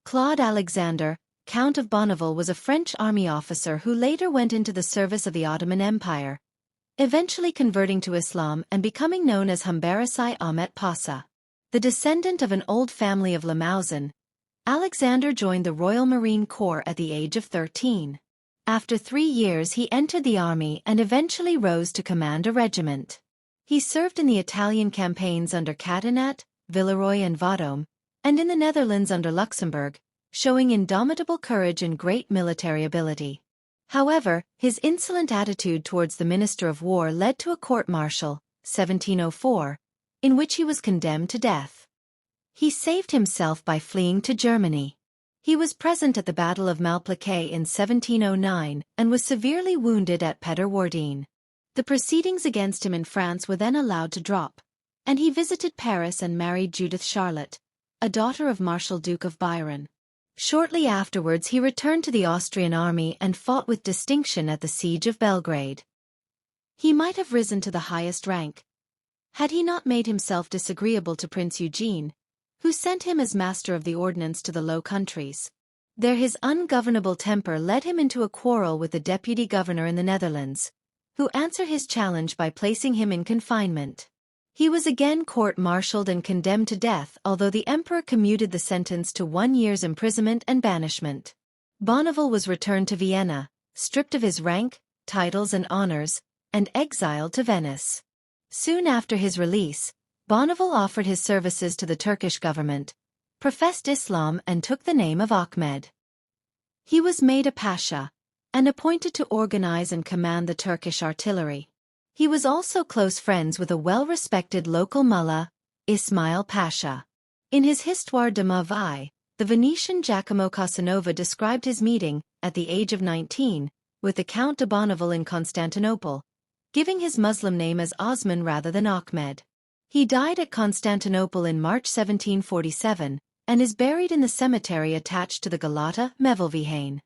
Claude Alexandre, Count of Bonneville, was a French army officer who later went into the service of the Ottoman Empire, eventually converting to Islam and becoming known as Humbarasai Ahmet Pasha. The descendant of an old family of Limousin, Alexander joined the Royal Marine Corps at the age of 13. After 3 years he entered the army and eventually rose to command a regiment. He served in the Italian campaigns under Catinat, Villeroy and Vendôme, and in the Netherlands under Luxembourg, showing indomitable courage and great military ability. However, his insolent attitude towards the Minister of War led to a court-martial, 1704, in which he was condemned to death. He saved himself by fleeing to Germany. He was present at the Battle of Malplaquet in 1709 and was severely wounded at Peterwardine. The proceedings against him in France were then allowed to drop, and he visited Paris and married Judith Charlotte, a daughter of Marshal Duke of Biron. Shortly afterwards he returned to the Austrian army and fought with distinction at the Siege of Belgrade. He might have risen to the highest rank, had he not made himself disagreeable to Prince Eugene, who sent him as Master of the Ordnance to the Low Countries. There his ungovernable temper led him into a quarrel with the deputy governor in the Netherlands, who answered his challenge by placing him in confinement. He was again court-martialed and condemned to death, although the emperor commuted the sentence to 1 year's imprisonment and banishment. Bonneville was returned to Vienna, stripped of his rank, titles and honors, and exiled to Venice. Soon after his release, Bonneville offered his services to the Turkish government, professed Islam and took the name of Ahmed. He was made a pasha, and appointed to organize and command the Turkish artillery. He was also close friends with a well-respected local mullah, Ismail Pasha. In his Histoire de ma vie, the Venetian Giacomo Casanova described his meeting, at the age of 19, with the Count de Bonneville in Constantinople, giving his Muslim name as Osman rather than Ahmed. He died at Constantinople in March 1747, and is buried in the cemetery attached to the Galata Mevelvihane.